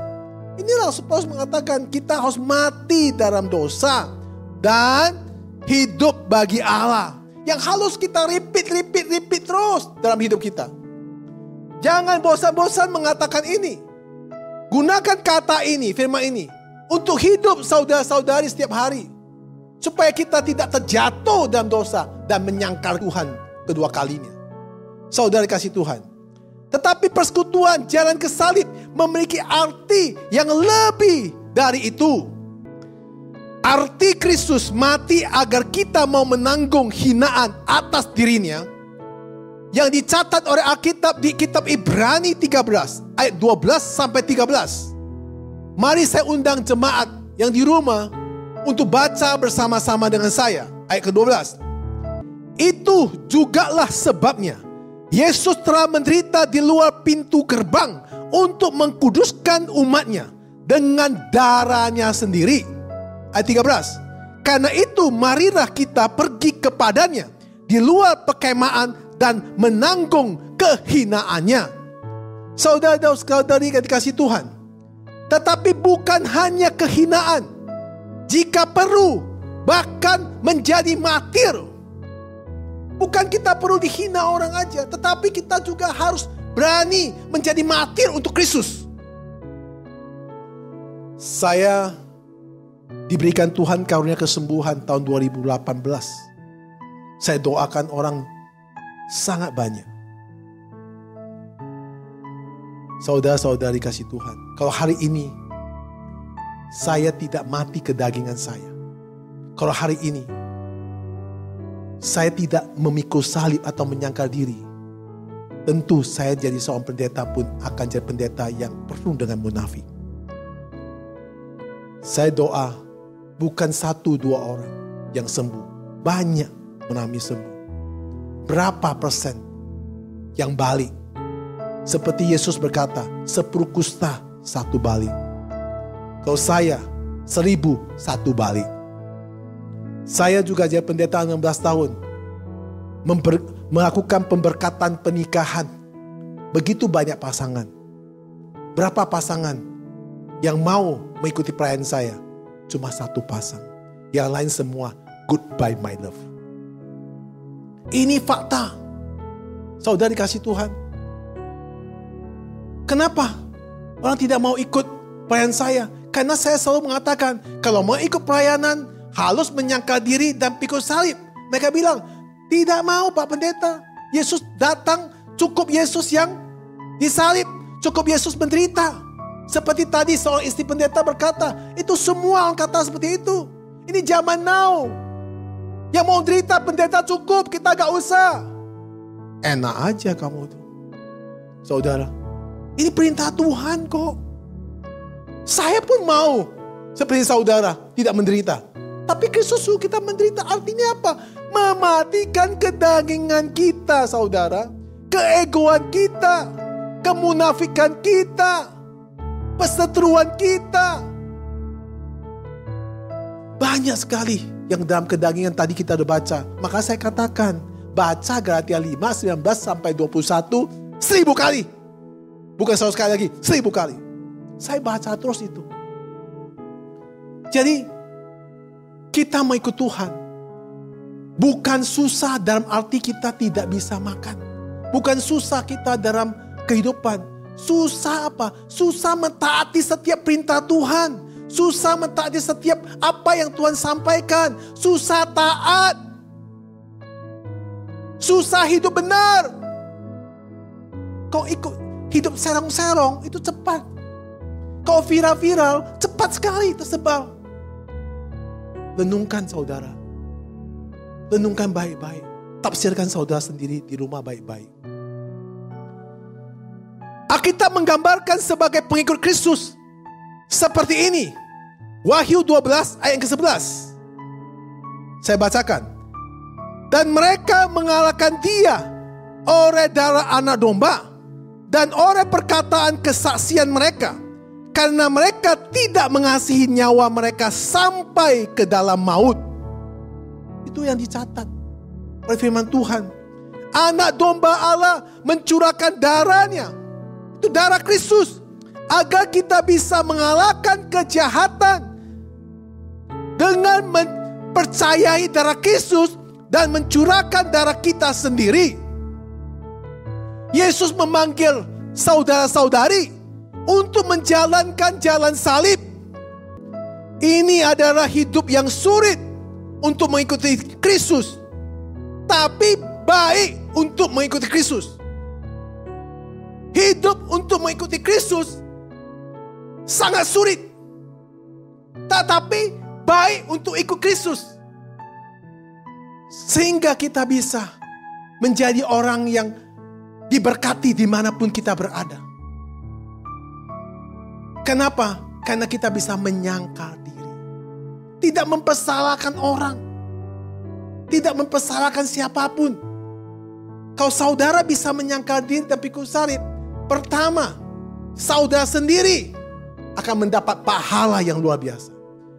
Inilah Paulus mengatakan kita harus mati dalam dosa dan hidup bagi Allah. Yang harus kita repeat terus dalam hidup kita. Jangan bosan-bosan mengatakan ini. Gunakan kata ini, firman ini, untuk hidup saudara-saudari setiap hari. Supaya kita tidak terjatuh dalam dosa dan menyangkal Tuhan kedua kalinya. Saudara kasih Tuhan. Tetapi persekutuan jalan ke salib memiliki arti yang lebih dari itu. Arti Kristus mati agar kita mau menanggung hinaan atas dirinya. Yang dicatat oleh Alkitab di kitab Ibrani 13 ayat 12 sampai 13. Mari saya undang jemaat yang di rumah untuk baca bersama-sama dengan saya. Ayat ke-12. Itu jugalah sebabnya Yesus telah menderita di luar pintu gerbang untuk mengkuduskan umatnya dengan darahnya sendiri. Ayat 13. Karena itu marilah kita pergi kepadanya di luar perkemahan dan menanggung kehinaannya. Saudara-saudari yang dikasihi Tuhan. Tetapi bukan hanya kehinaan. Jika perlu, bahkan menjadi martir. Bukan kita perlu dihina orang aja, tetapi kita juga harus berani menjadi martir untuk Kristus. Saya diberikan Tuhan karunia kesembuhan tahun 2018. Saya doakan orang sangat banyak. Saudara-saudari kasih Tuhan, kalau hari ini saya tidak mati kedagingan saya, kalau hari ini saya tidak memikul salib atau menyangkal diri, tentu saya jadi seorang pendeta pun akan jadi pendeta yang penuh dengan munafik. Saya doa bukan 1-2 orang yang sembuh, banyak mengalami sembuh. Berapa persen yang balik? Seperti Yesus berkata, 10 kusta 1 balik. Kalau saya 1000 1 balik. Saya juga jadi pendeta 16 tahun. Melakukan pemberkatan pernikahan. Begitu banyak pasangan. Berapa pasangan yang mau mengikuti pelayanan saya? Cuma 1 pasang. Yang lain semua goodbye my love. Ini fakta. Saudara dikasih Tuhan. Kenapa orang tidak mau ikut pelayanan saya? Karena saya selalu mengatakan, kalau mau ikut pelayanan, harus menyangkal diri dan pikul salib. Mereka bilang, tidak mau Pak Pendeta. Yesus datang, cukup Yesus yang disalib. Cukup Yesus menderita. Seperti tadi seorang istri pendeta berkata, itu semua orang kata seperti itu. Ini zaman now. Yang mau derita pendeta cukup, kita gak usah. Enak aja kamu tuh. Saudara, ini perintah Tuhan kok. Saya pun mau seperti saudara tidak menderita. Tapi Kristus suruh kita menderita. Artinya apa? Mematikan kedagingan kita, saudara. Keegoan kita. Kemunafikan kita. Perseteruan kita. Banyak sekali yang dalam kedagingan tadi kita udah baca. Maka saya katakan, baca Galatia 5, 19 sampai 21 1000 kali. Bukan 100 kali lagi, 1000 kali. Saya baca terus itu. Jadi, kita mau ikut Tuhan. Bukan susah dalam arti kita tidak bisa makan. Bukan susah kita dalam kehidupan. Susah apa? Susah mentaati setiap perintah Tuhan. Susah mentaati setiap apa yang Tuhan sampaikan. Susah taat. Susah hidup benar. Kau ikut hidup serong-serong itu cepat. Kau viral-viral cepat sekali tersebar. Renungkan saudara. Renungkan baik-baik. Tafsirkan saudara sendiri di rumah baik-baik. Alkitab menggambarkan sebagai pengikut Kristus seperti ini. Wahyu 12 ayat ke-11. Saya bacakan. Dan mereka mengalahkan dia oleh darah anak domba dan oleh perkataan kesaksian mereka. Karena mereka tidak mengasihi nyawa mereka sampai ke dalam maut. Itu yang dicatat oleh firman Tuhan. Anak domba Allah mencurahkan darahnya. Itu darah Kristus. Agar kita bisa mengalahkan kejahatan. Dengan mempercayai darah Kristus dan mencurahkan darah kita sendiri. Yesus memanggil saudara-saudari untuk menjalankan jalan salib. Ini adalah hidup yang sulit untuk mengikuti Kristus. Tapi baik untuk mengikuti Kristus. Hidup untuk mengikuti Kristus sangat sulit. Tetapi baik untuk ikut Kristus. Sehingga kita bisa menjadi orang yang diberkati dimanapun kita berada. Kenapa? Karena kita bisa menyangkal diri. Tidak mempersalahkan orang. Tidak mempersalahkan siapapun. Kalau saudara bisa menyangkal diri dan pikul salib, pertama, saudara sendiri akan mendapat pahala yang luar biasa.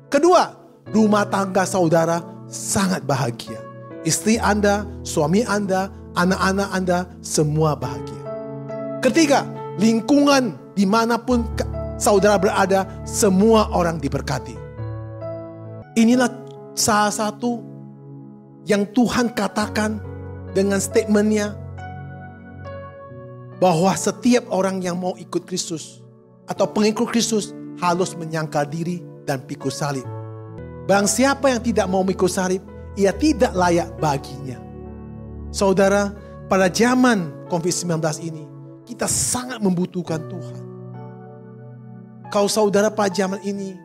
Kedua, rumah tangga saudara sangat bahagia. Istri Anda, suami Anda, anak-anak Anda, semua bahagia. Ketiga, lingkungan dimanapun saudara berada, semua orang diberkati. Inilah salah satu yang Tuhan katakan dengan statementnya bahwa setiap orang yang mau ikut Kristus atau pengikut Kristus harus menyangkal diri dan pikul salib. Barang siapa yang tidak mau pikul salib, ia tidak layak baginya. Saudara, pada zaman COVID-19 ini, kita sangat membutuhkan Tuhan. Kalau saudara pada zaman ini,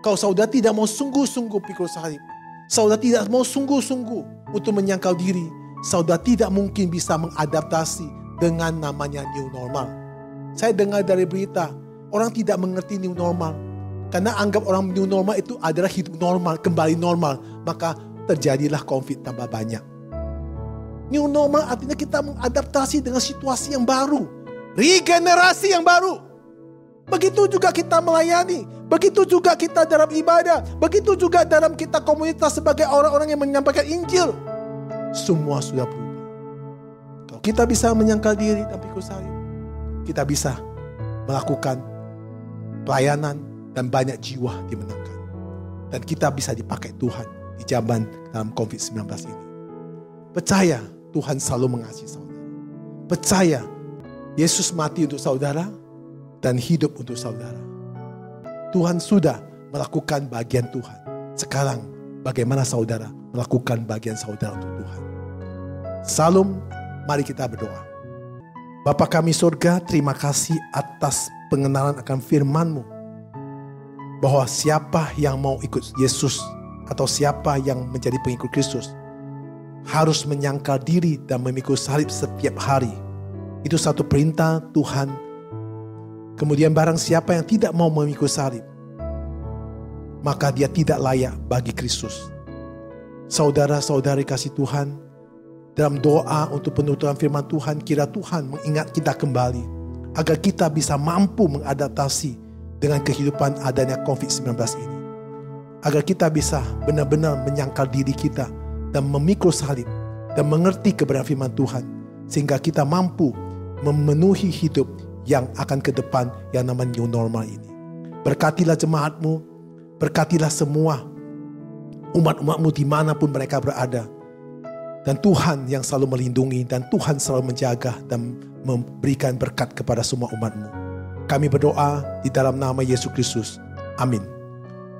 kalau saudara tidak mau sungguh-sungguh pikul salib, saudara tidak mau sungguh-sungguh untuk menyangkal diri, saudara tidak mungkin bisa mengadaptasi dengan namanya new normal. Saya dengar dari berita, orang tidak mengerti new normal. Karena anggap orang new normal itu adalah hidup normal, kembali normal. Maka terjadilah COVID tambah banyak. New normal artinya kita mengadaptasi dengan situasi yang baru. Regenerasi yang baru. Begitu juga kita melayani. Begitu juga kita dalam ibadah. Begitu juga dalam kita komunitas sebagai orang-orang yang menyampaikan Injil. Semua sudah berubah. Kalau kita bisa menyangkal diri dan pikul salib, kita bisa melakukan pelayanan dan banyak jiwa dimenangkan. Dan kita bisa dipakai Tuhan di zaman dalam COVID-19 ini. Percaya Tuhan selalu mengasihi saudara. Percaya Yesus mati untuk saudara dan hidup untuk saudara. Tuhan sudah melakukan bagian Tuhan. Sekarang bagaimana saudara melakukan bagian saudara untuk Tuhan. Salam, mari kita berdoa. Bapa kami surga, terima kasih atas pengenalan akan firman-Mu. Bahwa siapa yang mau ikut Yesus atau siapa yang menjadi pengikut Kristus harus menyangkal diri dan memikul salib setiap hari. Itu satu perintah Tuhan. Kemudian barang siapa yang tidak mau memikul salib, maka dia tidak layak bagi Kristus. Saudara-saudari kasih Tuhan, dalam doa untuk penuturan firman Tuhan, kira Tuhan mengingat kita kembali agar kita bisa mampu mengadaptasi dengan kehidupan adanya COVID-19 ini. Agar kita bisa benar-benar menyangkal diri kita dan memikul salib dan mengerti kebenaran firman Tuhan. Sehingga kita mampu memenuhi hidup yang akan ke depan yang namanya new normal ini. Berkatilah jemaat-Mu, berkatilah semua umat-umat-Mu dimanapun mereka berada. Dan Tuhan yang selalu melindungi dan Tuhan selalu menjaga dan memberikan berkat kepada semua umat-Mu. Kami berdoa di dalam nama Yesus Kristus. Amin.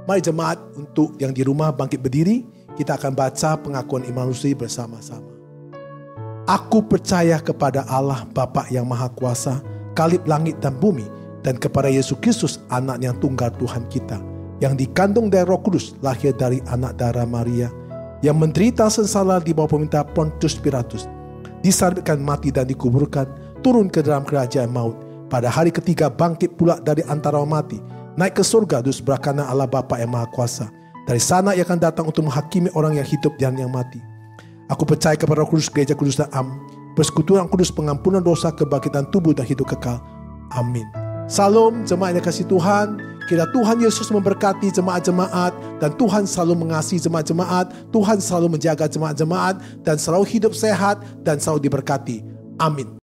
Mari jemaat untuk yang di rumah bangkit berdiri. Kita akan baca pengakuan iman Rusli bersama-sama. Aku percaya kepada Allah Bapa yang Maha Kuasa, Kalib langit dan bumi, dan kepada Yesus Kristus anak yang tunggal Tuhan kita, yang dikandung dari Roh Kudus, lahir dari anak darah Maria, yang menderita sengsara di bawah pemerintah Pontius Pilatus, disalibkan, mati dan dikuburkan, turun ke dalam kerajaan maut. Pada hari ketiga bangkit pula dari antara orang mati, naik ke surga di sebelah kanan Allah Bapa yang Maha Kuasa. Dari sana ia akan datang untuk menghakimi orang yang hidup dan yang mati. Aku percaya kepada Roh Kudus, gereja kudus dan persekutuan kudus, pengampunan dosa, kebangkitan tubuh dan hidup kekal. Amin. Salam, jemaat yang kasih Tuhan. Kiranya Tuhan Yesus memberkati jemaat-jemaat, dan Tuhan selalu mengasihi jemaat-jemaat, Tuhan selalu menjaga jemaat-jemaat, dan selalu hidup sehat, dan selalu diberkati. Amin.